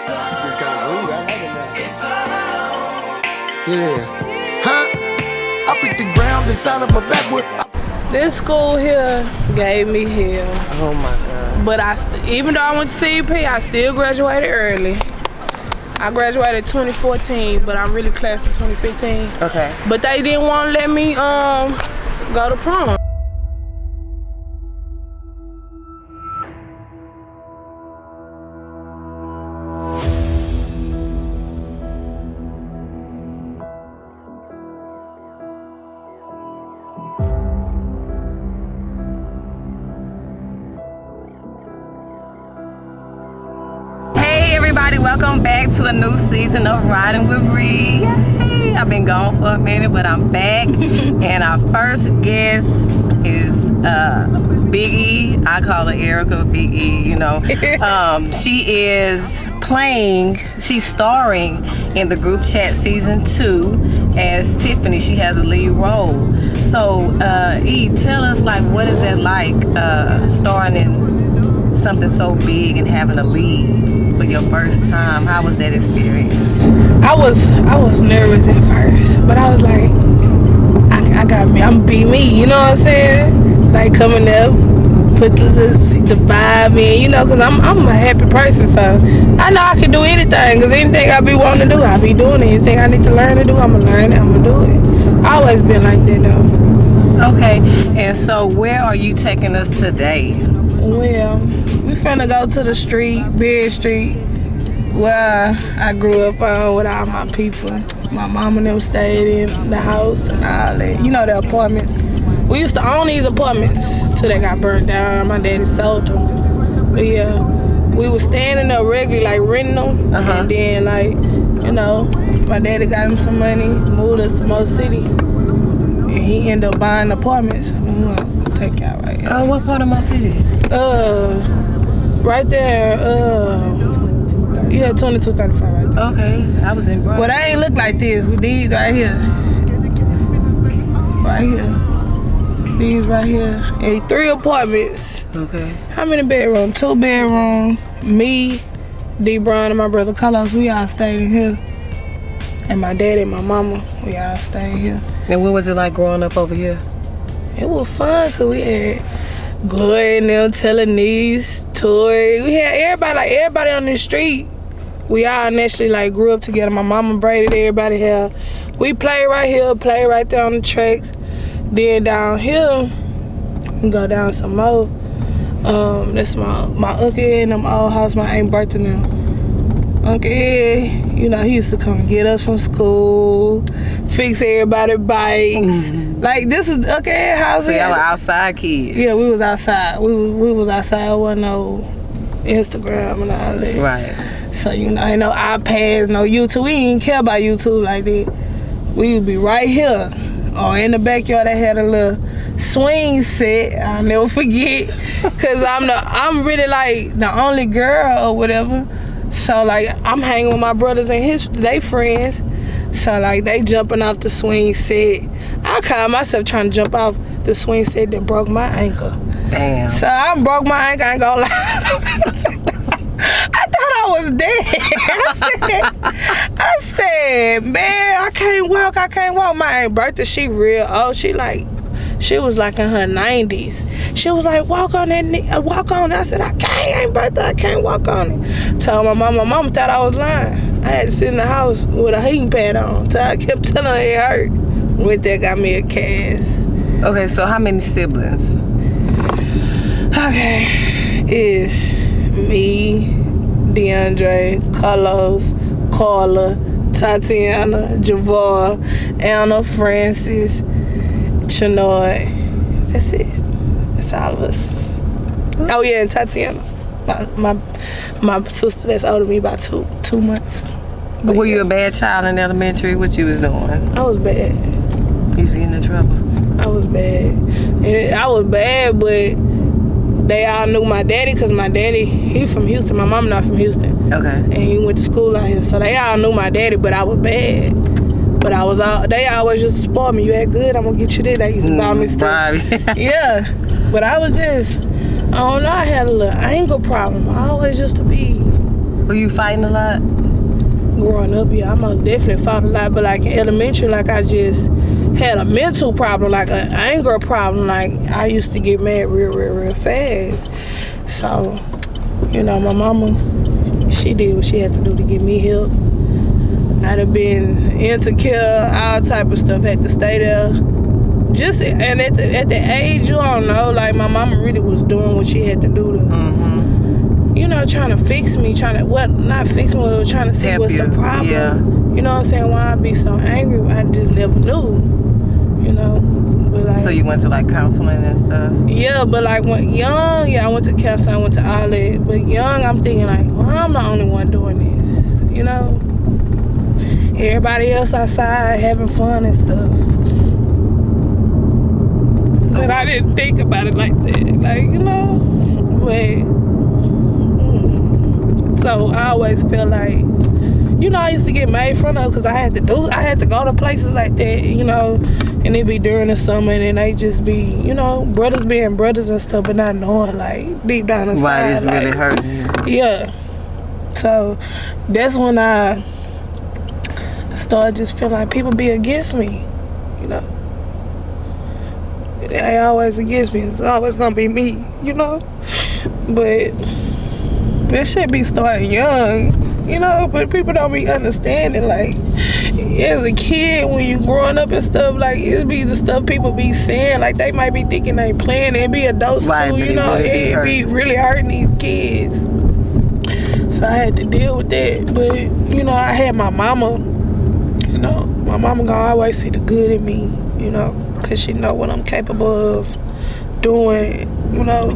Just got groove. I like it now. Yeah. Huh? I picked the ground inside of my backwood. This school here gave me hell. Oh my God. But even though I went to S2Ep, I still graduated early. I graduated 2014, but I'm really class of 2015. Okay. But they didn't want to let me go to prom. Everybody, welcome back to a new season of Riding with Ree. Yay! I've been gone for a minute, but I'm back. And our first guest is Big E. I call her Erica Big E, you know. She is she's starring in the group chat season 2 as Tiffany. She has a lead role. So, E, tell us, like, what is it like starring in something so big and having a lead for your first time? How was that experience? I was nervous at first, but I was like, I'm be me, you know what I'm saying? Like coming up, put the vibe in, you know, cause I'm a happy person, so I know I can do anything. Cause anything I be wanting to do, I be doing it. Anything I need to learn to do, I'ma learn it. I'ma do it. I always been like that though. Okay, and so where are you taking us today? Well, we finna go to the street, Beard Street, where I grew up on with all my people. My mom and them stayed in the house and all that. You know, the apartments. We used to own these apartments till they got burnt down. My daddy sold them. But yeah, we was staying in there regularly, like renting them. And then, like, you know, my daddy got him some money, moved us to Mo City. And he ended up buying apartments. I'm gonna take y'all right here. Oh, what part of Mo City? Right there, yeah, 2235 right there. Okay, I was in Broadway. Well, they ain't look like this. These right here. Right here. These right here. And 3 apartments. Okay. How many bedrooms? 2 bedrooms. Me, D. Brown, and my brother Carlos, we all stayed in here. And my daddy and my mama, we all stayed here. And what was it like growing up over here? It was fun, cause we had Gloria and them telling these Tori. We had everybody on the street. We all naturally like grew up together. My mama braided everybody hair. We played right here, played right there on the tracks. Then down here, we go down some more. That's my uncle in them old house, my aunt Bertha and them. Uncle Ed, you know, he used to come get us from school, fix everybody's bikes. Like, this is Uncle Ed's house. So y'all were outside kids? Yeah, we was outside. We was outside. There wasn't no Instagram and all that. Right. So, you know, ain't no iPads, no YouTube. We didn't care about YouTube like that. We would be right here. Or in the backyard, they had a little swing set. I'll never forget. Cause I'm really like the only girl or whatever. So like I'm hanging with my brothers and they friends. So like they jumping off the swing set. I caught myself trying to jump off the swing set that broke my ankle. Damn. So I broke my ankle, I ain't gonna lie. I thought I was dead. I said, man, I can't walk. My Aunt Bertha, she real old. She was like in her 90s. She was like, walk on that knee, walk on it. I said, I can't, Aunt Bertha, I can't walk on it. Told my mama thought I was lying. I had to sit in the house with a heating pad on. So I kept telling her it hurt. Went there, got me a cast. Okay, so how many siblings? Okay, it's me, DeAndre, Carlos, Carla, Tatiana, Javar, Anna, Francis, Chenoy. That's it. That's all of us. Oh yeah, and Tatiana, my sister that's older than me by two months. But were you a bad child in elementary? What you was doing? I was bad. You was getting in trouble? I was bad. And I was bad, but they all knew my daddy, because my daddy, he from Houston. My mom not from Houston. Okay. And he went to school out here. So they all knew my daddy, but I was bad. But they always used to spoil me. You act good, I'm gonna get you this. They used to buy me stuff. Yeah. But I was just, I don't know, I had a little anger problem. I always used to be Were you fighting a lot? Growing up, yeah, I most definitely fought a lot, but like in elementary, like I just had a mental problem, like an anger problem. Like I used to get mad real fast. So, you know, my mama, she did what she had to do to get me help. I'd have been insecure, all type of stuff, had to stay there. Just, and at the age, you don't know, like my mama really was doing what she had to do to, you know, trying to fix me, not fix me, but trying to see Help what's you. the problem. Yeah. You know what I'm saying? Why I be so angry? I just never knew, you know. But like, So you went to like counseling and stuff? yeah, but like when young, yeah, I went to counseling, I went to all that. But young, I'm thinking like, well, I'm the only one doing this, you know? Everybody else outside having fun and stuff. So But I didn't think about it like that, like, you know. But so I always felt like, you know, I used to get made fun of because I had to go to places like that, you know, and it be during the summer and then they just be, you know, brothers being brothers and stuff, but not knowing, like, deep down inside. why it's like, really hurting you? Yeah. So that's when I started just feeling like people be against me, you know. They always against me. It's always gonna be me, you know. But that shit be starting young, you know. But people don't be understanding. Like as a kid, when you growing up and stuff, like it be the stuff people be saying. Like they might be thinking they playing. It be adults Right, too, but you know. It be really hurting these kids. So I had to deal with that. But you know, I had my mama. You know, my mama gonna always see the good in me. You know, cause she know what I'm capable of doing. You know.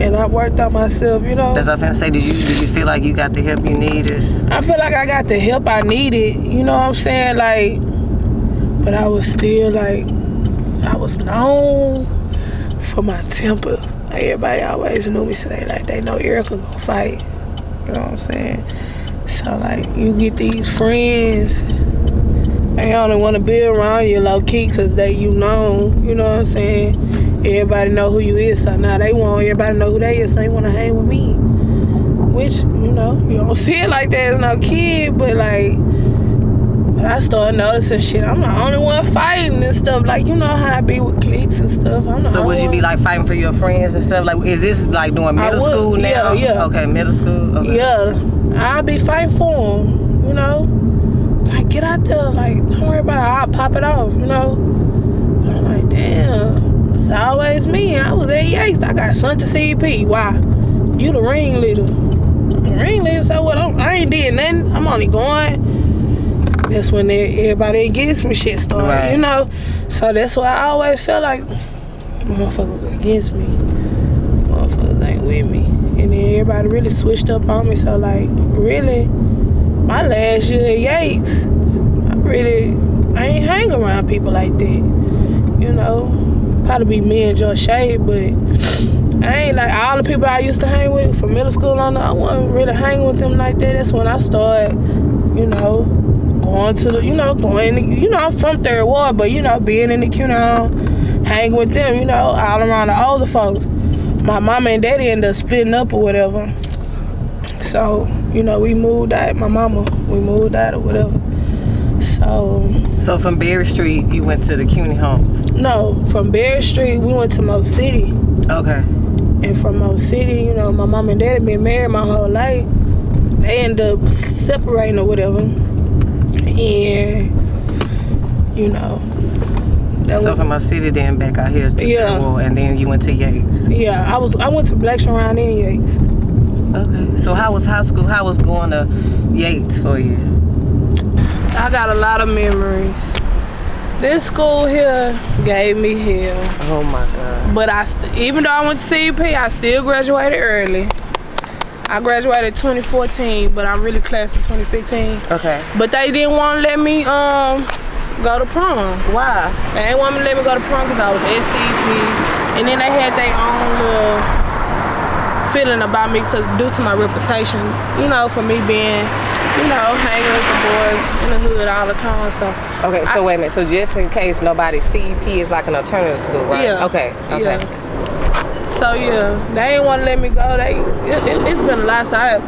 And I worked on myself, you know. That's what I'm finna say. Did you feel like you got the help you needed? I feel like I got the help I needed, you know what I'm saying? Like, but I was still like, I was known for my temper. Like everybody always knew me, so they know Erica gonna fight. You know what I'm saying? So like, you get these friends, they only want to be around you low key because you know what I'm saying? Everybody know who you is, so now they want everybody to know who they is, so they want to hang with me. Which, you know, you don't see it like that as no kid, but like, I started noticing shit. I'm the only one fighting and stuff. Like, you know how I be with cliques and stuff. So would you be like fighting for your friends and stuff? Like, is this like doing middle school now? Yeah. Okay, middle school. Okay. Yeah, I be fighting for them, you know. Like, get out there. Like, don't worry about it. I'll pop it off, you know. I'm like, damn. It's always me. I was at Yates. I got sent to S2Ep1. Why? You the ringleader. Ringleader, so what? I ain't did nothing. I'm only going. That's when everybody against me shit started, right. You know? So that's why I always felt like motherfuckers against me. Motherfuckers ain't with me. And then everybody really switched up on me. So like, really, my last year at Yates, I ain't hang around people like that. You know? Probably be me and Josh Shade, but I ain't like all the people I used to hang with from middle school on. I wasn't really hanging with them like that. That's when I started, you know, going to the, you know, I'm from Third Ward, but you know, being in the Q-Town, hanging with them, you know, all around the older folks. My mama and daddy ended up splitting up or whatever. So, you know, we moved out or whatever. So from Berry Street, you went to the CUNY homes? No, from Berry Street, we went to Mo City. Okay. And from Mo City, you know, my mom and daddy been married my whole life. They ended up separating or whatever. And, you know. So from Mo City, then back out here to Third, and then you went to Yates? Yeah, I went to Blackstone around in Yates. Okay. So how was high school? How was going to Yates for you? I got a lot of memories. This school here gave me hell. Oh my God. But even though I went to S2Ep, I still graduated early. I graduated 2014, but I'm really class of 2015. Okay. But they didn't want to let me go to prom. Why? They didn't want me to let me go to prom because I was S2Ep. And then they had their own little feeling about me because due to my reputation, you know, for me being, you know, hanging with the boys in the hood all the time. So okay, so wait a minute. So just in case nobody, S2Ep is like an alternative school, right? Yeah. Okay. Yeah. So yeah, they ain't want to let me go. It's been a lot. So I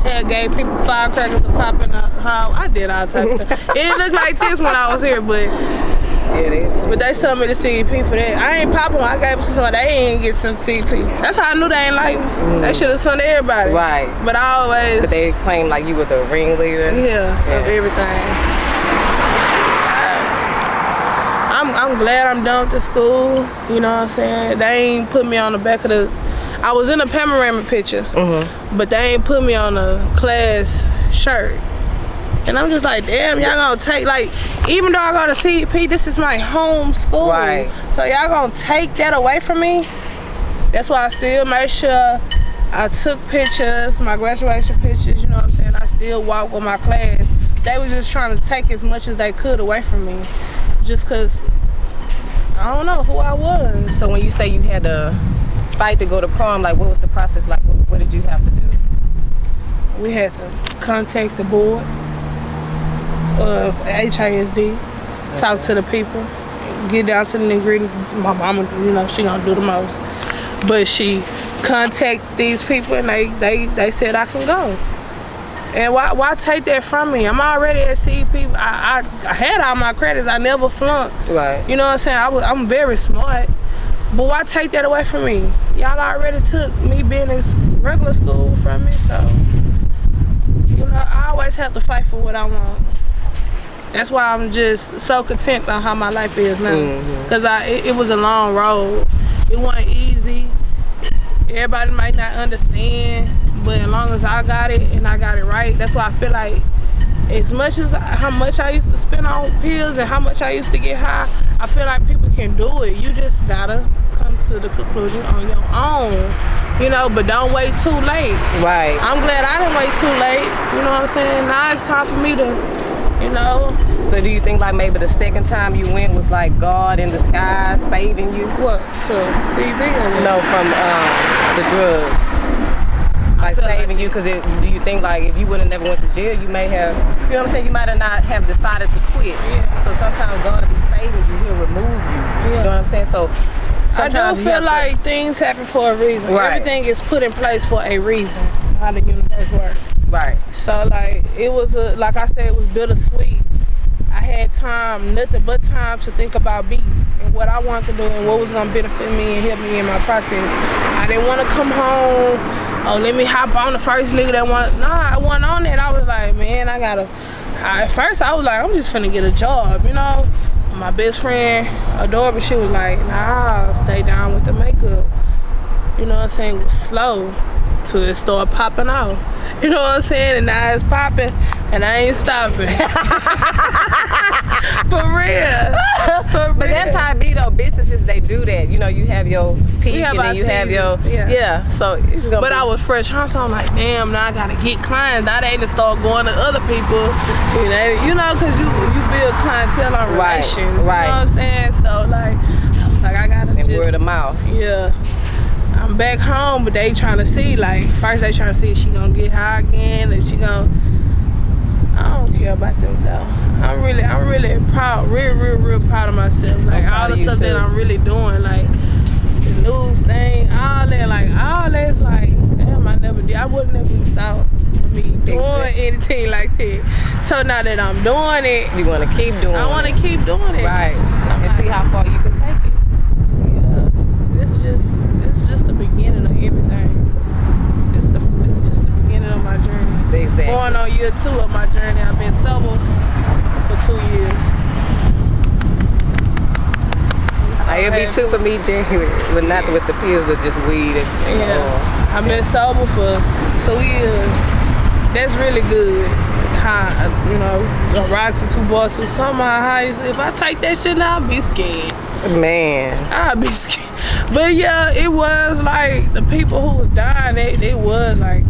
had gave people firecrackers to pop in the house. I did all types of stuff. It didn't look like this when I was here, but they sent me to CEP for that. I ain't popping. I gave them to somebody. They ain't get some CEP. That's how I knew they ain't like me. They should have sent everybody. Right. But I always. But they claimed like you were the ringleader. Yeah, of everything. I'm glad I'm done with the school. You know what I'm saying? They ain't put me on the back of the. I was in a panoramic picture, but they ain't put me on a class shirt. And I'm just like, damn, y'all gonna take, like, even though I go to CEP, this is my home school. Right. So y'all gonna take that away from me? That's why I still made sure I took pictures, my graduation pictures, you know what I'm saying? I still walk with my class. They was just trying to take as much as they could away from me. Just cause I don't know who I was. So when you say you had to fight to go to prom, like what was the process like? What did you have to do? We had to contact the board of HISD, talk to the people, get down to the nitty-gritty. My mama, you know, she gonna do the most. But she contacted these people and they said I can go. And why take that from me? I'm already at CEP. I had all my credits. I never flunked. Right. You know what I'm saying? I'm very smart. But why take that away from me? Y'all already took me being in regular school from me. So, you know, I always have to fight for what I want. That's why I'm just so content on how my life is now. Because it was a long road. It wasn't easy. Everybody might not understand. But as long as I got it and I got it right, that's why I feel like as much as how much I used to spend on pills and how much I used to get high, I feel like people can do it. You just gotta come to the conclusion on your own, you know, but don't wait too late. Right. I'm glad I didn't wait too late, you know what I'm saying? Now it's time for me to, you know. So do you think like maybe the second time you went was like God in disguise saving you? What, to CB or what? No, from the drugs. Like saving you, because do you think like if you would have never went to jail, you may have, you know what I'm saying, you might have not have decided to quit. Yeah. So sometimes God will be saving you, he'll remove you. Yeah. You know what I'm saying? So I do feel like things happen for a reason. Right. Everything is put in place for a reason, how the universe works. Right. So like it was like I said, it was bittersweet. I had time, nothing but time to think about me and what I wanted to do and what was gonna benefit me and help me in my process. I didn't want to come home. Oh, let me hop on the first nigga that wanted. Nah, I wasn't on that. I was like, man, at first I was like, I'm just finna get a job, you know. My best friend, Adorable, she was like, nah, stay down with the makeup. You know what I'm saying? It was slow till it started popping off. You know what I'm saying? And now it's popping and I ain't stopping. For real. But that's how it be though. Businesses, they do that. You know, you have your peak and then you have your, yeah. So it's gonna But I was fresh, huh? So I'm like, damn, now I gotta get clients. Now they done start going to other people. You know, cause you build clientele on relations. Right. You know what I'm saying? So like, I was like, I gotta and word of mouth. Yeah. I'm back home, but they trying to see, like, first they trying to see if she gonna get high again, and she gonna, I don't care about them though. I'm really proud, real proud of myself. Like all the stuff that I'm really doing, like the news thing, all that's like, damn, I would never thought of me doing anything like that. So now that I'm doing it, you wanna keep doing it. I wanna keep doing it. Right. And see how far you can take it. Yeah. It's just the beginning of everything. It's just the beginning of my journey. Exactly. Going on year 2 of my journey. I've been sober for 2 years. It'll be 2 for me, January, but not with the pills, but just weed and yeah. I've been sober for 2 years. That's really good. High, you know, a rocks and 2 bars to somehow high. If I take that shit now, I'll be scared. Man. I'll be scared. But yeah, it was like the people who was dying, they was like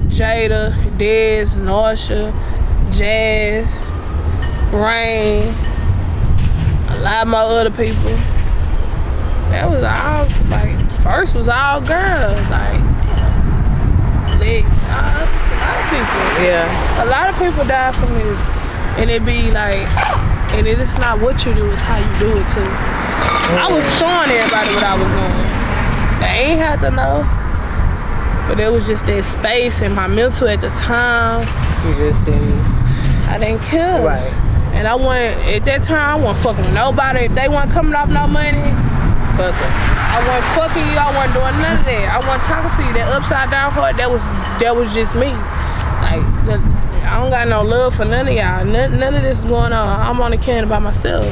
Jada, Dez, Norsha, Jazz, Rain, a lot of my other people. That was all, like, first was all girls, like, Lex, a lot of people. Yeah. A lot of people die from this. And it be like, and it is not what you do, it's how you do it too. I was showing everybody what I was doing. They ain't had to know. But it was just that space and my mental at the time. You just didn't. I didn't care. Right. And I wasn't, at that time, I wasn't fucking with nobody. If they weren't coming off no money, Fuck it. I wasn't fucking you. I wasn't doing none of that. I wasn't talking to you. That upside down part, that was just me. Like, I don't got no love for none of y'all. None of this is going on. I'm only caring about myself.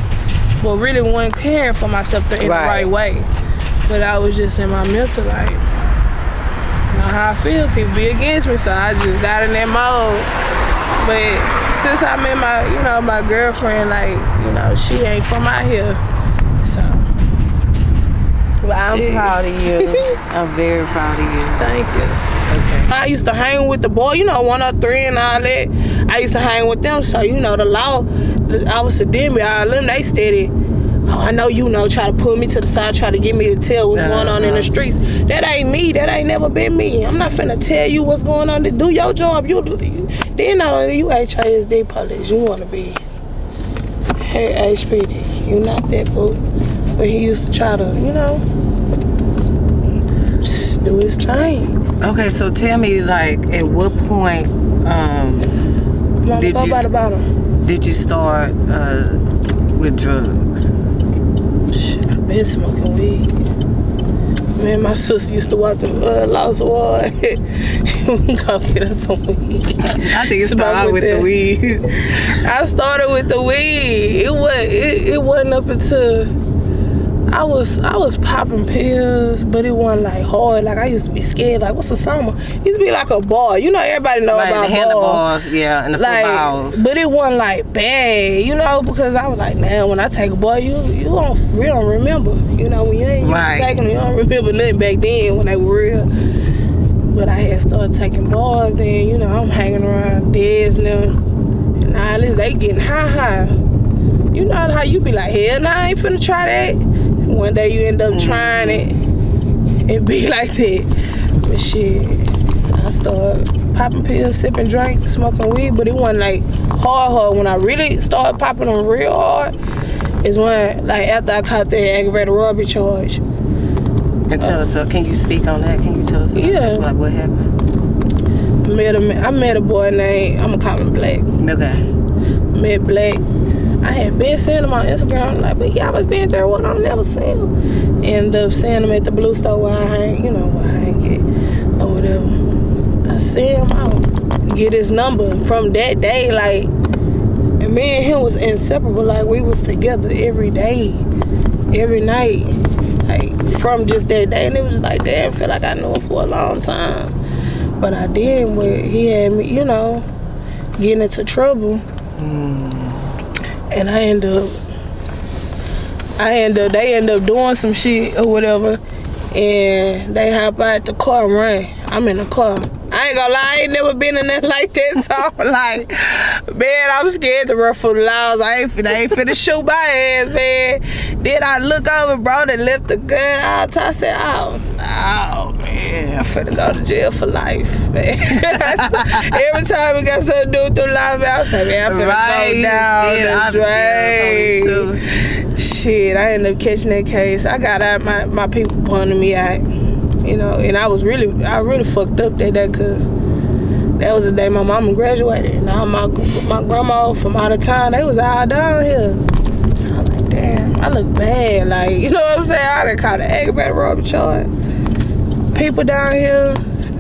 But really wasn't caring for myself in the right way. But I was just in my mental, like, you know how I feel. People be against me, so I just got in that mode. But since I met my girlfriend, like, she ain't from out here, so. Well, I'm proud of you. I'm very proud of you. Thank you. Okay. I used to hang with the boy, 103 and all that. I used to hang with them, so the law, I was a demi, all them, they steady. Oh, I know try to pull me to the side, try to get me to tell what's going on in the streets. That ain't me. That ain't never been me. I'm not finna tell you what's going on. Do your job. Then not only you HISD police, you wanna be HPD. You not that boo. But he used to try to, just do his thing. Okay, so tell me, like, at what point did you start with drugs? Shit, I've been smoking weed. Man, my sister used to walk the Lost Ward. Go get us some weed. I think it started with the weed. I started with the weed. It wasn't up until I was popping pills, but it wasn't like hard. Like I used to be scared. Like what's the summer? It used to be like a bar. Everybody know like about the handlebars, yeah, and the footballs. But it wasn't like bad, because I was like, now when I take a bar, you don't remember. When you ain't taking them, you don't remember nothing back then when they were real. But I had started taking bars, then I'm hanging around Dez and them, and all this, they getting high. You know how you be like, hell nah, I ain't finna try that. One day you end up trying it, it be like that. But shit, I started popping pills, sipping drink, smoking weed, but it wasn't like hard. When I really started popping them real hard is when, like, after I caught that aggravated robbery charge. And tell us, can you speak on that? Can you tell us like what happened? I met a boy named, I'm gonna call him Black. Okay. Met Black. I had been seeing him on Instagram, like, but he always been there when I never seen him. Ended up seeing him at the Blue Store where I hang, where I hang it or whatever. I see him out, get his number from that day, like, and me and him was inseparable, like we was together every day, every night, like from just that day, and it was just like, damn, I feel like I knew him for a long time. But I did, but he had me, getting into trouble. And they end up doing some shit or whatever, and they hop out the car and run. I'm in the car. I ain't gonna lie, I ain't never been in nothing like that, so I'm like, man, I'm scared to run for the laws. I ain't finna shoot my ass, man. Then I look over, bro, they left the gun out. I said, oh, man, I'm finna go to jail for life, man. Every time we got something to do through life, man, I say, man, I'm finna go down the drain. Shit, I ended up catching that case. I got out, my people pointed me out. And I really fucked up that day, because that was the day my mama graduated. Now my grandma from out of town, they was all down here. So I'm like, damn, I look bad. Like, you know what I'm saying? I done caught an aggravated robbery charge. People down here,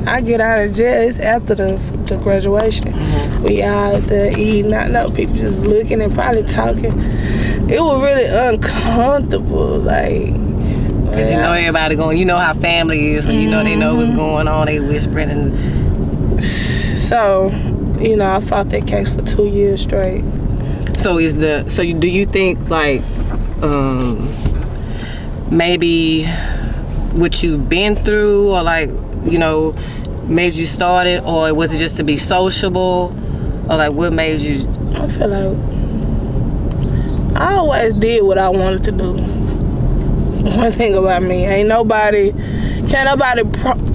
I get out of jail, it's after the graduation. Mm-hmm. We out there eating, I know people just looking and probably talking. It was really uncomfortable, like, because everybody going, how family is, and they know what's going on, they whispering. And so, I fought that case for 2 years straight. So do you think, like, maybe what you've been through, or like, made you start it, or was it just to be sociable, or like what made you? I feel like I always did what I wanted to do. One thing about me, can't nobody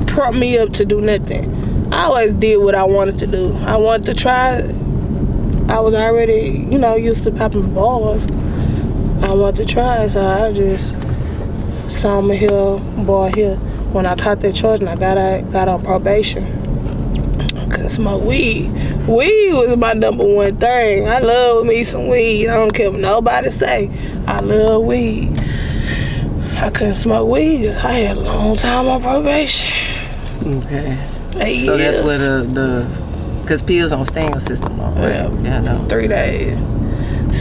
prop me up to do nothing. I always did what I wanted to do. I wanted to try. I was already, used to popping balls. I want to try it, so I just saw me here, boy here. When I caught that charge and I got on probation, I couldn't smoke weed. Weed was my number one thing. I love me some weed. I don't care what nobody say. I love weed. I couldn't smoke weed because I had a long time on probation. Okay. 8 So years. that's where because pills don't stay in your system long, right? Yeah, I know. 3 days.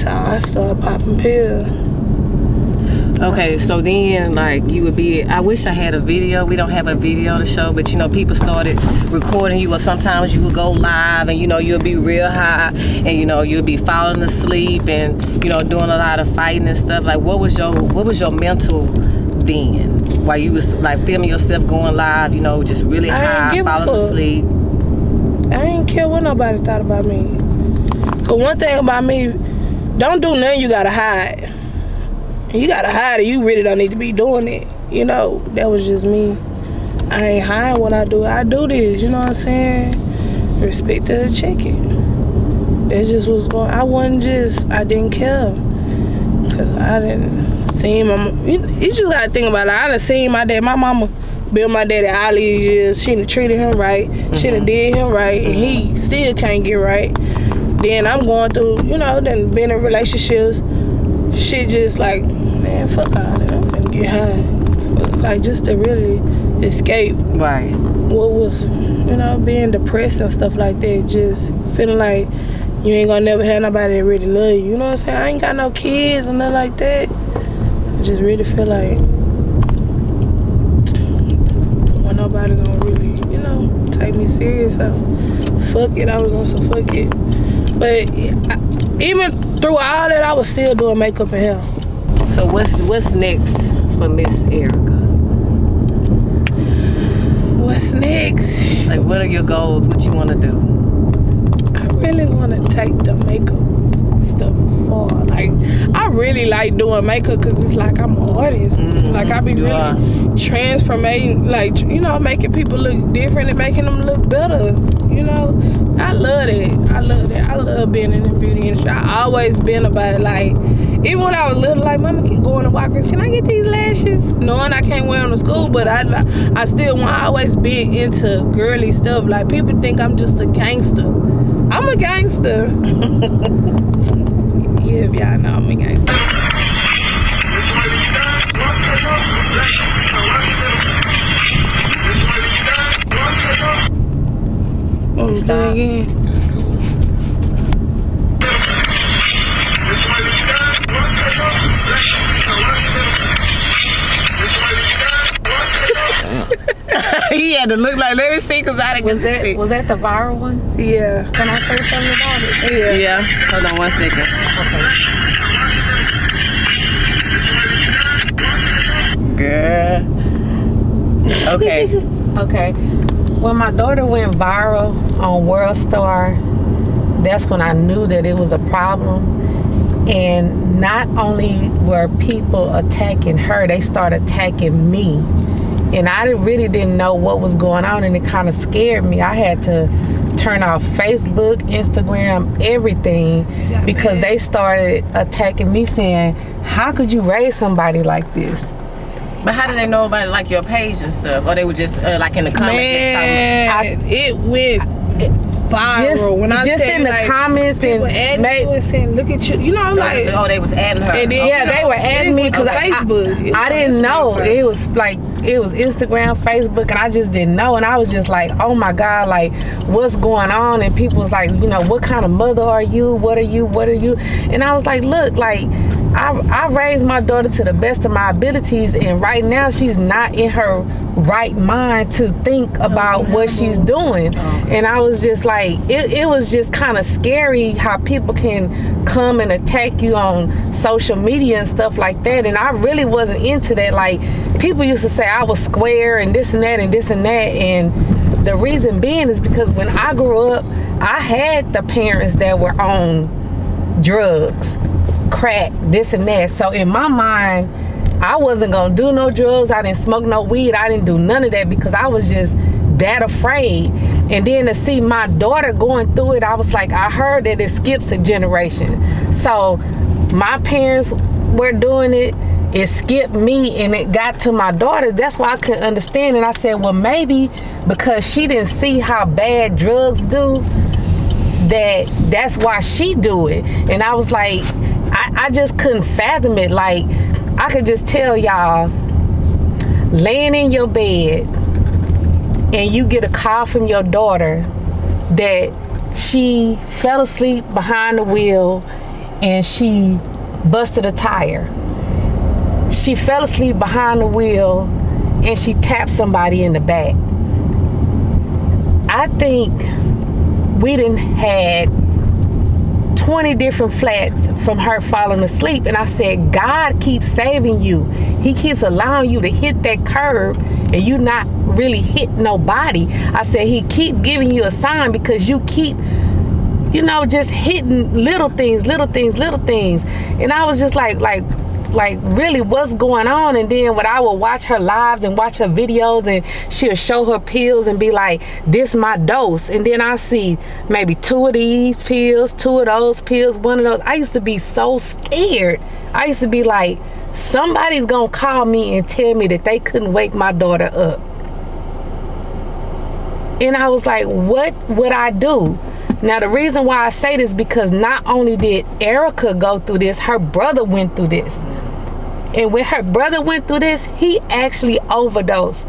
So I started popping pills. Okay, so then, like, you would be, I wish I had a video. We don't have a video to show, but, you know, people started recording you, or sometimes you would go live and, you know, you'll be real high and, you know, you'll be falling asleep and, you know, doing a lot of fighting and stuff. Like, what was your mental then? While you was, like, filming yourself going live, you know, just really high, falling asleep? I didn't care what nobody thought about me. Because one thing about me, don't do nothing you gotta hide. You gotta hide it. You really don't need to be doing it. You know, that was just me. I ain't hiding what I do. I do this, you know what I'm saying? Respect to the chicken. That's just what's going on. I didn't care. Because I didn't see him. You just gotta think about it. I done seen my dad. My mama been my daddy all these years. She done treated him right. She done did him right. And he still can't get right. Then I'm going through, you know, then been in relationships. Shit just like, man, fuck all that. I'm finna get high. Like, just to really escape. Right. What was, you know, being depressed and stuff like that. Just feeling like you ain't gonna never have nobody that really love you. You know what I'm saying? I ain't got no kids or nothing like that. I just really feel like when nobody gonna really, you know, take me serious. So, fuck it. I was on some fuck it. But even through all that, I was still doing makeup and hair. So what's next for Miss Erica? What's next? Like, what are your goals? What you want to do? I really want to take the makeup stuff far. Like, I really like doing makeup because it's like I'm an artist. Like, I be really transforming, like, you know, making people look different and making them look better. You know, I love that. I love being in the beauty industry. I always been about it. Like, even when I was little, like, mama can go in the walker, can I get these lashes? Knowing I can't wear them to school, but I still want, I always been into girly stuff. Like, people think I'm just a gangster. I'm a gangster. Yeah, if y'all know I'm a gangster. Stop again. He had to look like, let me see, because I didn't get to see. Was that the viral one? Yeah. Can I say something about it? Yeah. Hold on 1 second. Okay. Girl. Okay. Okay. When my daughter went viral on World Star, that's when I knew that it was a problem. And not only were people attacking her, they started attacking me. And I really didn't know what was going on, and it kind of scared me. I had to turn off Facebook, Instagram, everything, because they started attacking me, saying, how could you raise somebody like this? But how did they know about, like, your page and stuff? Or they were just, like, in the comments? Man, it went viral. When I just said, in the like, comments and saying, look at you. You know, like, oh, they was adding her. And then, yeah, they were adding me because Facebook. I didn't know. It was like, it was Instagram, Facebook, and I just didn't know. And I was just like, oh my God, like, what's going on? And people was like, you know, what kind of mother are you? What are you? What are you? And I was like, look, like, I raised my daughter to the best of my abilities, and right now she's not in her right mind to think about what she's doing. And I was just like, it was just kind of scary how people can come and attack you on social media and stuff like that. And I really wasn't into that. Like, people used to say I was square and this and that and this and that. And the reason being is because when I grew up, I had the parents that were on drugs, crack, this and that. So in my mind, I wasn't gonna do no drugs. I didn't smoke no weed. I didn't do none of that because I was just that afraid. And then to see my daughter going through it, I was like, I heard that it skips a generation. So my parents were doing it, it skipped me and it got to my daughter. That's why I couldn't understand. And I said, well, maybe because she didn't see how bad drugs do, that's why she do it. And I was like, I just couldn't fathom it. Like, I could just tell y'all, laying in your bed and you get a call from your daughter that she fell asleep behind the wheel and she busted a tire. She fell asleep behind the wheel and she tapped somebody in the back. I think we done had 20 different flats from her falling asleep, and I said, God keeps saving you. He keeps allowing you to hit that curb and you not really hit nobody. I said, he keep giving you a sign because you keep, just hitting little things. And I was just like really, what's going on? And then when I would watch her lives and watch her videos, and she'll show her pills and be like, this my dose. And then I see maybe 2 of these pills, 2 of those pills, 1 of those. I used to be so scared. I used to be like, somebody's gonna call me and tell me that they couldn't wake my daughter up. And I was like, what would I do? Now, the reason why I say this, because not only did Erica go through this, her brother went through this. And when her brother went through this, he actually overdosed.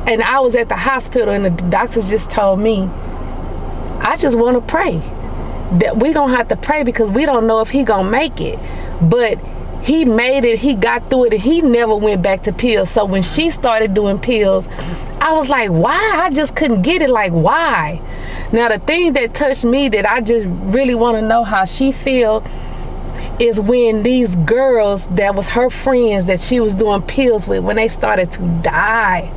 And I was at the hospital and the doctors just told me, I just want to pray. That we gonna have to pray because we don't know if he gonna make it. But he made it, he got through it, and he never went back to pills. So when she started doing pills, I was like, why? I just couldn't get it, like, why? Now, the thing that touched me that I just really want to know how she feel is when these girls that was her friends that she was doing pills with, when they started to die.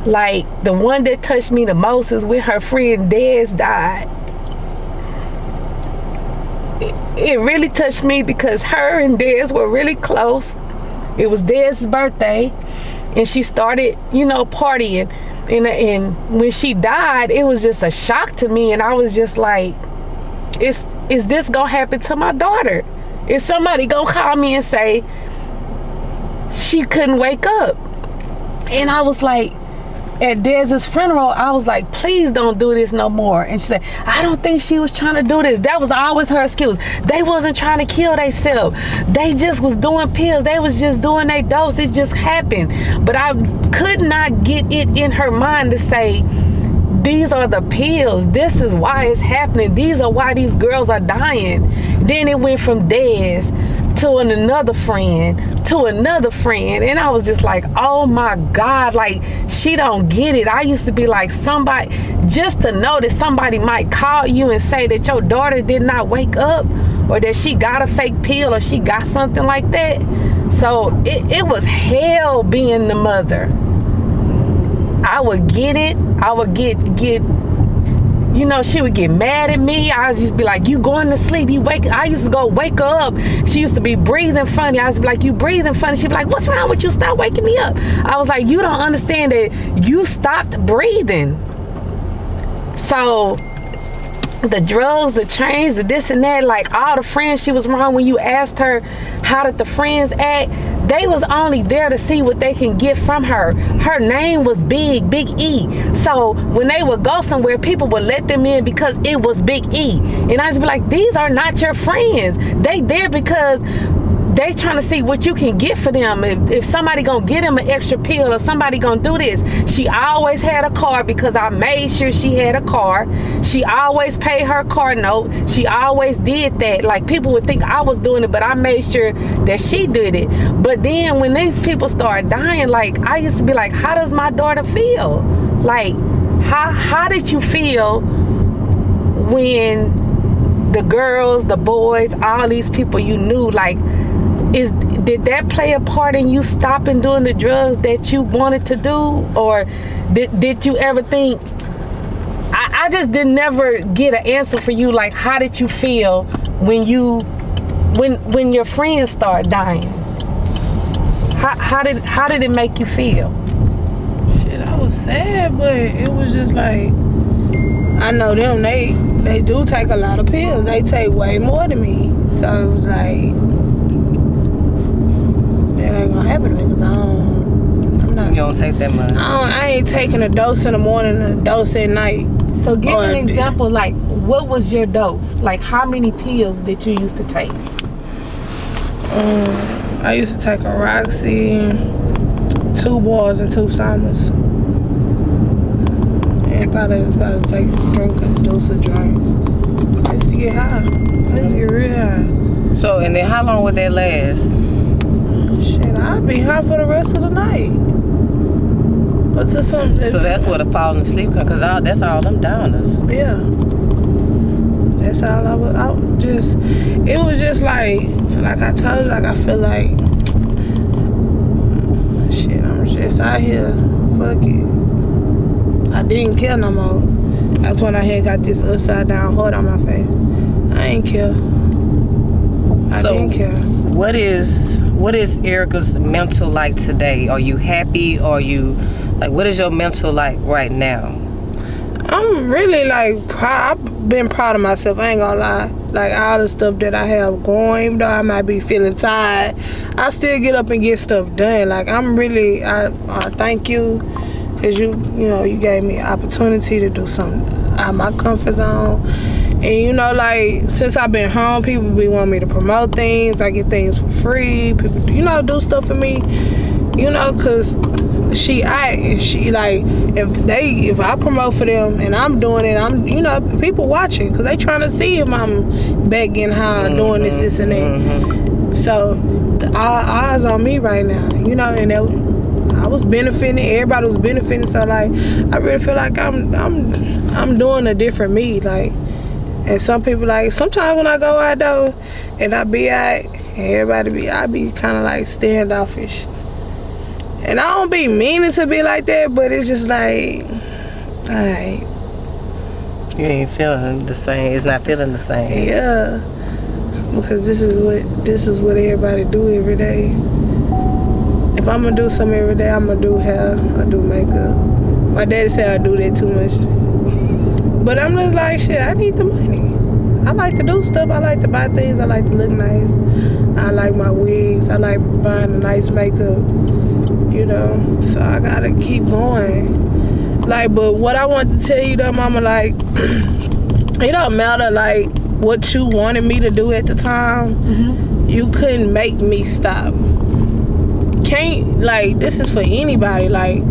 Like, the one that touched me the most is when her friend Dez died. It really touched me because her and Dez were really close. It was Dez's birthday and she started, partying. And when she died, it was just a shock to me. And I was just like, is this gonna happen to my daughter? Is somebody gonna call me and say she couldn't wake up? And I was like, at Dez's funeral, I was like, please don't do this no more. And she said, I don't think she was trying to do this. That was always her excuse. They wasn't trying to kill themselves. They just was doing pills. They was just doing their dose. It just happened. But I could not get it in her mind to say, these are the pills. This is why it's happening. These are why these girls are dying. Then it went from Dez to another friend, and I was just like, oh my God, like, she don't get it. I used to be like, somebody, just to know that somebody might call you and say that your daughter did not wake up, or that she got a fake pill, or she got something like that. So it was hell being the mother. I would get it. I would get she would get mad at me. I would just be like, you going to sleep, you wake. I used to go wake her up. She used to be breathing funny. I was like, you breathing funny. She'd be like, what's wrong with you? Stop waking me up. I was like, you don't understand that you stopped breathing. So the drugs, the chains, the this and that, like all the friends she was around, when you asked her how did the friends act, they was only there to see what they can get from her. Her name was Big E. So when they would go somewhere, people would let them in because it was Big E. And I just be like, these are not your friends. They there because they trying to see what you can get for them. If somebody gonna get them an extra pill, or somebody gonna do this. She always had a car because I made sure she had a car. She always paid her car note. She always did that. Like, people would think I was doing it, but I made sure that she did it. But then when these people start dying, like, I used to be like, how does my daughter feel? Like, how did you feel when the girls, the boys, all these people you knew, like, did that play a part in you stopping doing the drugs that you wanted to do? Or did you ever think, I just didn't never get an answer for you, like, how did you feel when your friends start dying? How did it make you feel? Shit, I was sad, but it was just like, I know them, they do take a lot of pills. They take way more than me. So it was like, ain't gonna happen to me because I'm not. You don't take that much. I ain't taking a dose in the morning and a dose at night. So give an example, like, what was your dose? Like, how many pills did you used to take? I used to take a Roxy, 2 bars and 2 summers. And probably drink a dose of drink. I used to get high. I used to get real high. So, and then how long would that last? Shit, I'd be high for the rest of the night. What's something? So that's where the falling asleep comes, because that's all them downers. Yeah. That's all I was just, it was just like I told you, like I feel like, shit, I'm just out here, fuck it. I didn't care no more. That's when I had got this upside down heart on my face. I ain't care. I didn't care. What is Erica's mental like today? Are you happy? Are you, like, what is your mental like right now? I'm really like proud. I've been proud of myself. I ain't gonna lie. Like all the stuff that I have going, even though I might be feeling tired, I still get up and get stuff done. Like I'm really, I thank you, cause you gave me an opportunity to do something out of my comfort zone. And like since I've been home, people be wanting me to promote things. I get things for free. People, do stuff for me. Cause she like if I promote for them and I'm doing it, I'm people watching because they trying to see if I'm back getting high, doing this and that. So the eyes on me right now, and I was benefiting. Everybody was benefiting. So like I really feel like I'm doing a different me. Like, and some people like sometimes when I go out though and I be out and I be kind of like standoffish. And I don't be meaning to be like that, but it's just like, alright. You ain't feeling the same. It's not feeling the same. Yeah, because this is what everybody do every day. If I'm gonna do something every day, I'm gonna do hair, I do makeup. My daddy said I do that too much, but I'm just like, shit, I need the money. I like to do stuff. I like to buy things. I like to look nice. I like my wigs. I like buying a nice makeup. So I gotta keep going. Like, but what I want to tell you though, mama, like, it don't matter like what you wanted me to do at the time. You couldn't make me stop. Can't, like, this is for anybody. Like,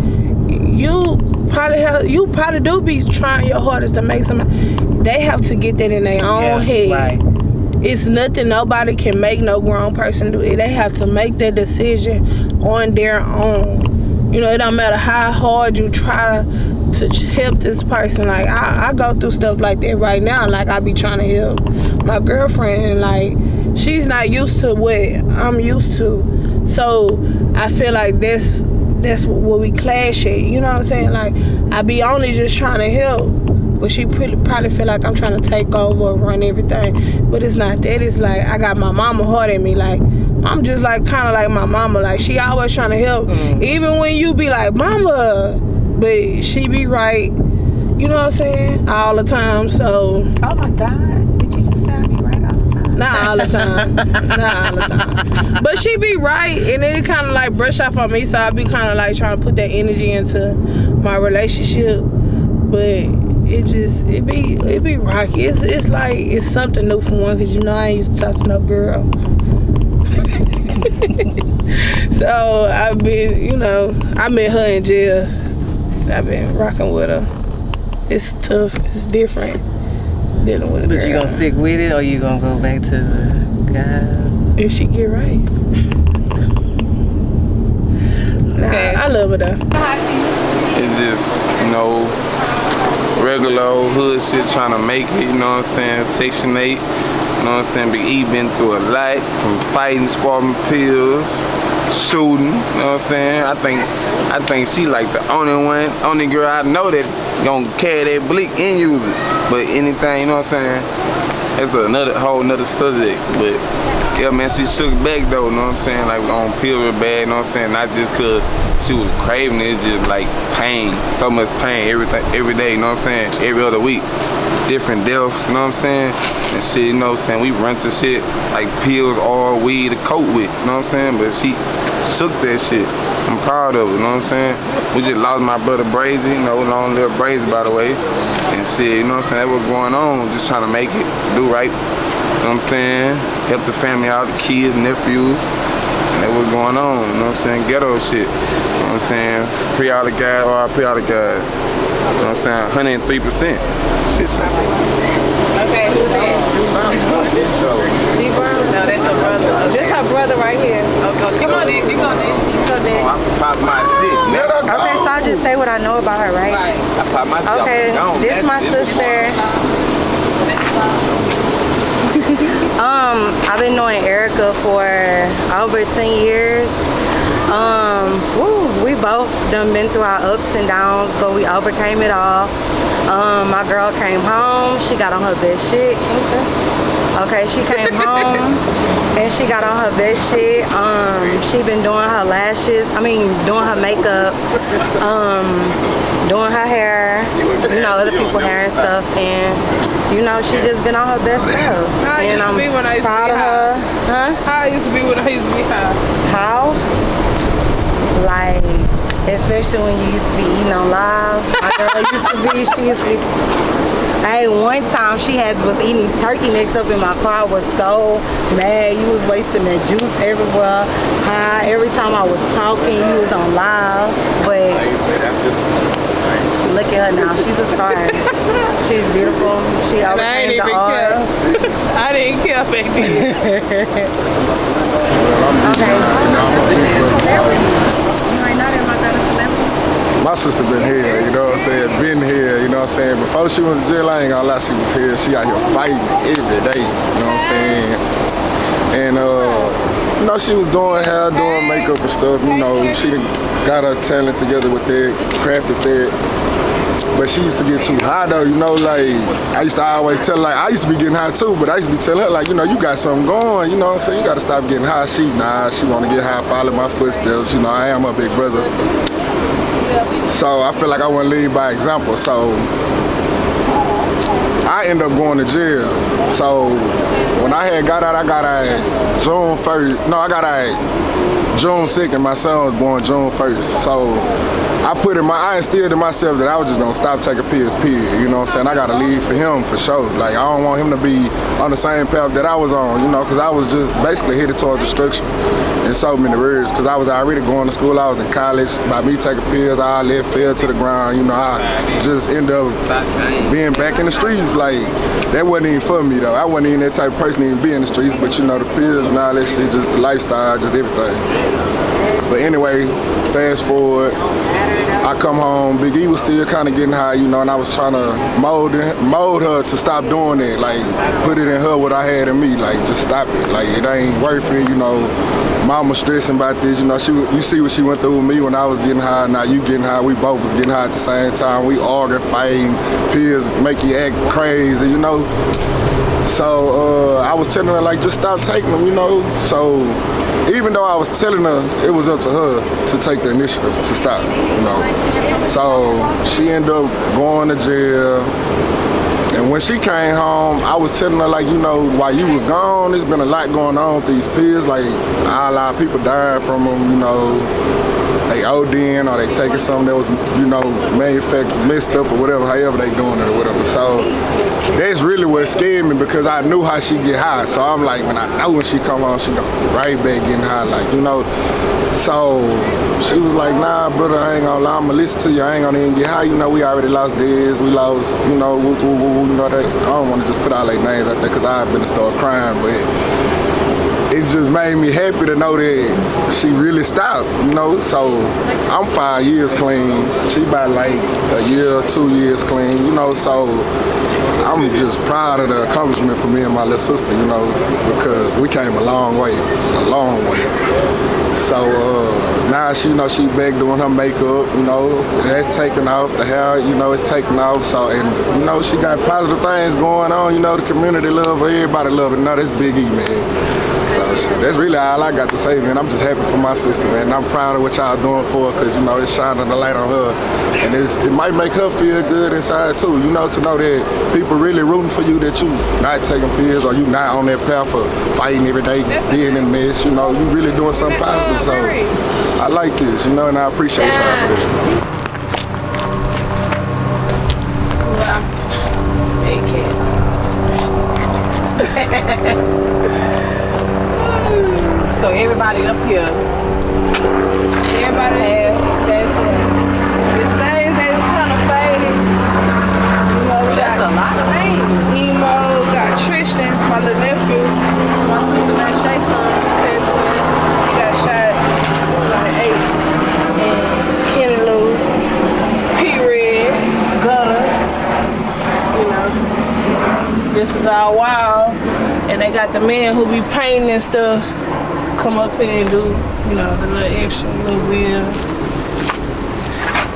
you probably do be trying your hardest to make somebody. They have to get that in their own head. Right. It's nothing nobody can make no grown person do it. They have to make that decision on their own. It don't matter how hard you try to help this person. Like I go through stuff like that right now. Like I be trying to help my girlfriend, and like she's not used to what I'm used to. So I feel like that's what we clash at. You know what I'm saying? Like I be only just trying to help. But she probably feel like I'm trying to take over or run everything. But it's not that. It's like I got my mama heart in me. Like I'm just like kind of like my mama. Like she always trying to help. Even when you be like, mama. But she be right. You know what I'm saying? All the time. So. Oh my God. Did you just say I be right all the time? Not all the time. Not all the time. But she be right. And it kind of like brush off on me. So I be kind of like trying to put that energy into my relationship. But it be rocky. It's like it's something new for one, because I ain't used to talk to no girl. So I've been, I met her in jail. I've been rocking with her. It's tough. It's different dealing with a girl. But you gonna stick with it, or you gonna go back to the guys? If she get right. Okay. I love her though. It's just, regular old hood shit, trying to make it, Section 8, Big E been through a lot, from fighting, squabbling pills, shooting, I think she like the only girl I know that gonna carry that bleak and use it. But anything, it's whole nother subject. But yeah, man, she shook back though, like on pills bad, not just cause she was craving it, it's just like pain, so much pain every day, every other week. Different deaths, and shit, we run to shit like pills, oil, weed to cope with, but she shook that shit. I'm proud of it, you know what I'm saying? We just lost my brother Brazy, you know, long live Brazy, by the way. And shit, you know what I'm saying? That was going on, just trying to make it, do right. You know what I'm saying? Help the family out, the kids, nephews. And that was going on, you know what I'm saying? Ghetto shit. You know what I'm saying? Free all the guys, RIP all the guys. You know what I'm saying? 103%. Shit. Okay, who's that? No, that's her brother. Okay. This her brother right here. Okay, she go next. You go next. You go next. I pop my shit. Okay, so I'll just say what I know about her, right? I pop my shit. Okay, this my sister. I've been knowing Erica for over 10 years. We both done been through our ups and downs, but we overcame it all. My girl came home, she got on her best shit. Okay, she came home and she got on her best shit. She been doing her lashes, doing her makeup, doing her hair, you know, other people's hair and stuff, and you know, she just been on her best stuff. How I used to be when I used to be high. Huh? How I used to be when I used to be high. How? Like, especially when you used to be eating on live. My girl she used to be. Hey, one time she was eating these turkey necks up in my car. I was so mad. You was wasting that juice everywhere. Every time I was talking, you was on live. But look at her now. She's a star. She's beautiful. She overcame the odds. I didn't care back then. My sister been here, you know what I'm saying, been here, you know what I'm saying. Before she went to jail, I ain't gonna lie, she was here. She out here fighting every day, you know what I'm saying. And, you know, she was doing hair, doing makeup and stuff, you know. She got her talent together with that, crafted that. But she used to get too high though, you know, like, I used to always tell her, like, I used to be getting high too, but I used to be telling her, like, you know, you got something going, you know what I'm saying, you gotta stop getting high. She wanna get high, follow my footsteps, you know, I am her big brother. So I feel like I wanna lead by example, so I ended up going to jail. So when I had got out, I got out June 1st, no, I got out June 2nd, and my son was born June 1st, so I instilled in myself that I was just gonna stop taking pills, period. You know what I'm saying? I gotta leave for him for sure. Like, I don't want him to be on the same path that I was on, you know, because I was just basically headed towards destruction in so many words. Because I was already going to school, I was in college. By me taking pills, I fell to the ground, you know, I just ended up being back in the streets. Like, that wasn't even for me though. I wasn't even that type of person to even be in the streets, but you know, the pills and all that shit, just the lifestyle, just everything. But anyway, fast forward, I come home, Big E was still kind of getting high, you know, and I was trying to mold her to stop doing it, like, put it in her what I had in me, like, just stop it, like, it ain't worth it, you know. Mama stressing about this, you know, you see what she went through with me when I was getting high, now you getting high, we both was getting high at the same time, we arguing, fighting, pills make you act crazy, you know. So I was telling her, like, just stop taking them, you know, so even though I was telling her, it was up to her to take the initiative to stop, you know. So she ended up going to jail. And when she came home, I was telling her, like, you know, while you was gone, there's been a lot going on with these pills. Like, a lot of people dying from them, you know. They ODing or they taking something that was, you know, manufactured, messed up or whatever, however they doing it or whatever. So that's really what scared me because I knew how she get high. So I'm like, when I know when she come home, she go right back getting high, like, you know. So she was like, nah, brother, I ain't gonna lie, I'm gonna listen to you. I ain't gonna even get high. You know, we already lost Dez. We lost, you know, woo, woo, woo, you know, I don't want to just put all their names out there because I've been to start crying, but it just made me happy to know that she really stopped, you know. So I'm 5 years clean. She about like a year, 2 years clean, you know. So I'm just proud of the accomplishment for me and my little sister, you know, because we came a long way, a long way. So now she, you know, she back doing her makeup, you know, that's taking off. The hair, you know, it's taking off. So, and, you know, she got positive things going on, you know, the community love her, everybody love her. You know, that's Big E, man. So shit, that's really all I got to say, man. I'm just happy for my sister, man. And I'm proud of what y'all doing for her, because, you know, it's shining the light on her. And it might make her feel good inside, too, you know, to know that people really rooting for you, that you not taking pills or you not on that path of fighting every day, being in this, you know, you really doing something positive. So I like this, you know, and I appreciate y'all for that. So everybody up here, Everybody has this thing that's kind of faded. You know, we that's a got lot of pain. Emo, we got Tristan, my little nephew, my sister named Shay's son, passed away. He got shot like 8. And Kenny Lou, P-Red, Gutter, you know. This is all wild. And they got the men who be painting and stuff come up here and do, you know, the little extra little wheels.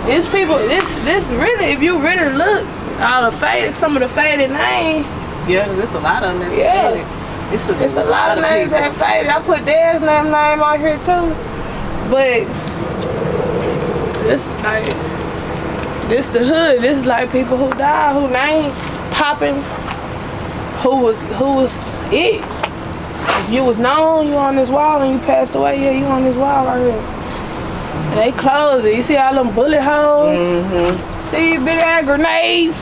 These people, this really, if you really look, all the faded, some of the faded names. Yeah, cause it's a lot of them. That's Yeah. faded. It's a lot of names that faded. I put Dad's name on here too. But this like, this the hood. This is like people who died, who name popping, who was it. If you was known, you on this wall and you passed away, yeah, you on this wall right here. And they closed it. You see all them bullet holes? Mm-hmm. See big ass grenades?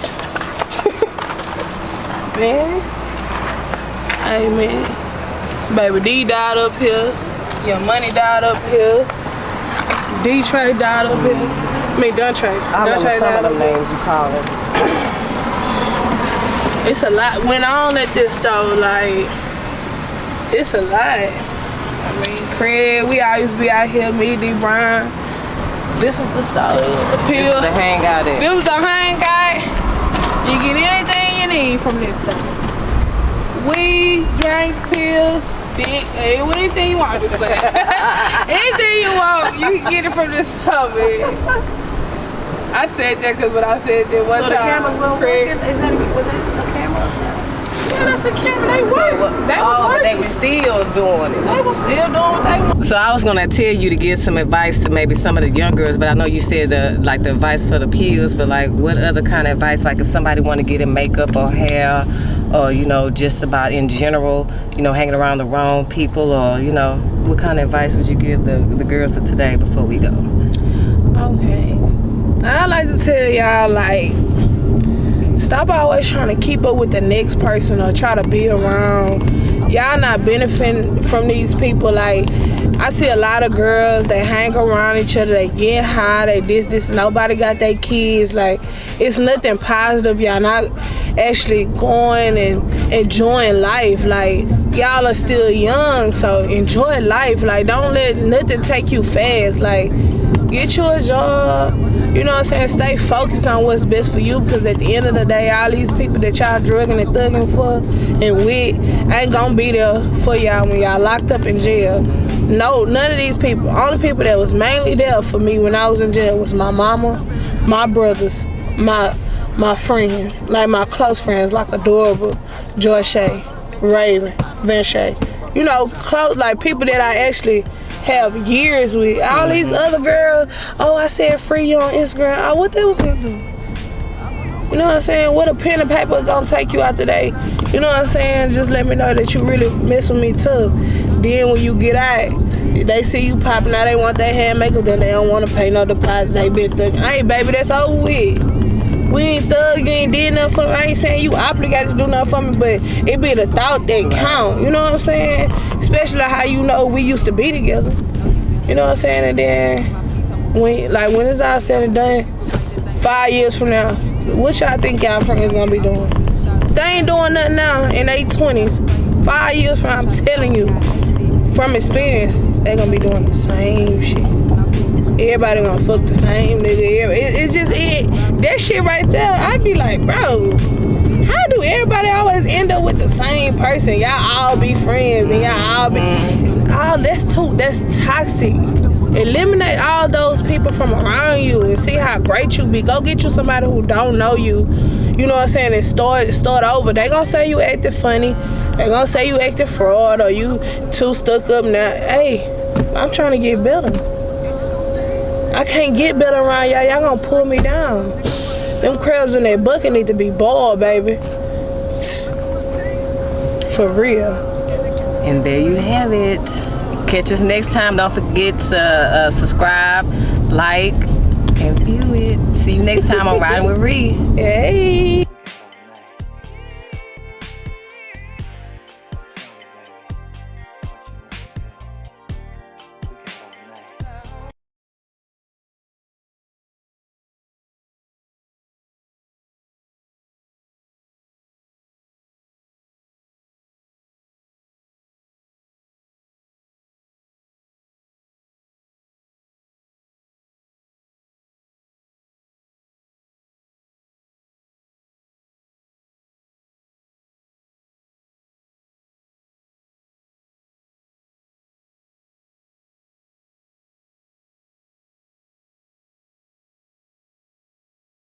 Man. Hey man. Baby D died up here. Your Money died up here. D-Trey died up here. I mean Duntrey. I remember some of them names you call it. It's a lot went on at this store, like it's a lot. I mean, Craig, we all used to be out here, me, D. Brown. This was the store, the pill. The hangout there. This was the hangout. You get anything you need from this store. Weed, drink, pills, dick, anything you want. Anything you want, you can get it from this store, man. I said that because when I said that one So time, the cameras were Craig, working? Was it a camera? yeah, that's a camera. They work. But they were still doing it. They were still doing what they were. So I was gonna tell you to give some advice to maybe some of the young girls, but I know you said the advice for the pills, but like what other kind of advice, like if somebody want to get in makeup or hair, or you know just about in general, you know hanging around the wrong people, or you know what kind of advice would you give the girls of today before we go? Okay, I like to tell y'all, like, stop always trying to keep up with the next person or try to be around. Y'all not benefiting from these people. Like, I see a lot of girls, they hang around each other, they get high, they this, nobody got their kids. Like, it's nothing positive. Y'all not actually going and enjoying life. Like, y'all are still young, so enjoy life. Like, don't let nothing take you fast. Like, get you a job, you know what I'm saying? Stay focused on what's best for you, because at the end of the day, all these people that y'all drugging and thugging for and with ain't gonna be there for y'all when y'all locked up in jail. No, none of these people. Only people that was mainly there for me when I was in jail was my mama, my brothers, my friends, like my close friends, like Adorable, Joy Shay, Raven, Van Shay. You know, close, like people that I actually have years with. All these other girls, oh, I said free you on Instagram. Oh, what they was gonna do? You know what I'm saying? What a pen and paper gonna take you out today? You know what I'm saying? Just let me know that you really mess with me too. Then when you get out, they see you popping out, they want their hair and makeup, then they don't want to pay no deposit. They been thugging. Hey, baby, that's over with. We ain't thug, you ain't did nothing for me. I ain't saying you obligated to do nothing for me, but it be the thought that count. You know what I'm saying? Especially how you know we used to be together. You know what I'm saying? And then when it's all said and done, 5 years from now, what y'all think y'all friends gonna be doing? They ain't doing nothing now in their 20s. 5 years from now, I'm telling you, from experience, they gonna be doing the same shit. Everybody gonna fuck the same nigga. It's just that shit right there. I'd be like, bro, how do everybody always end up with the same person? Y'all all be friends and y'all all be. That's toxic. Eliminate all those people from around you and see how great you be. Go get you somebody who don't know you. You know what I'm saying? And start over. They gonna say you acting funny. They gonna say you acting fraud or you too stuck up now. Hey, I'm trying to get better. I can't get better around y'all. Y'all gonna pull me down. Them crabs in that bucket need to be boiled, baby. For real. And there you have it. Catch us next time. Don't forget to subscribe, like, and view it. See you next time on Riding with Ree. Hey.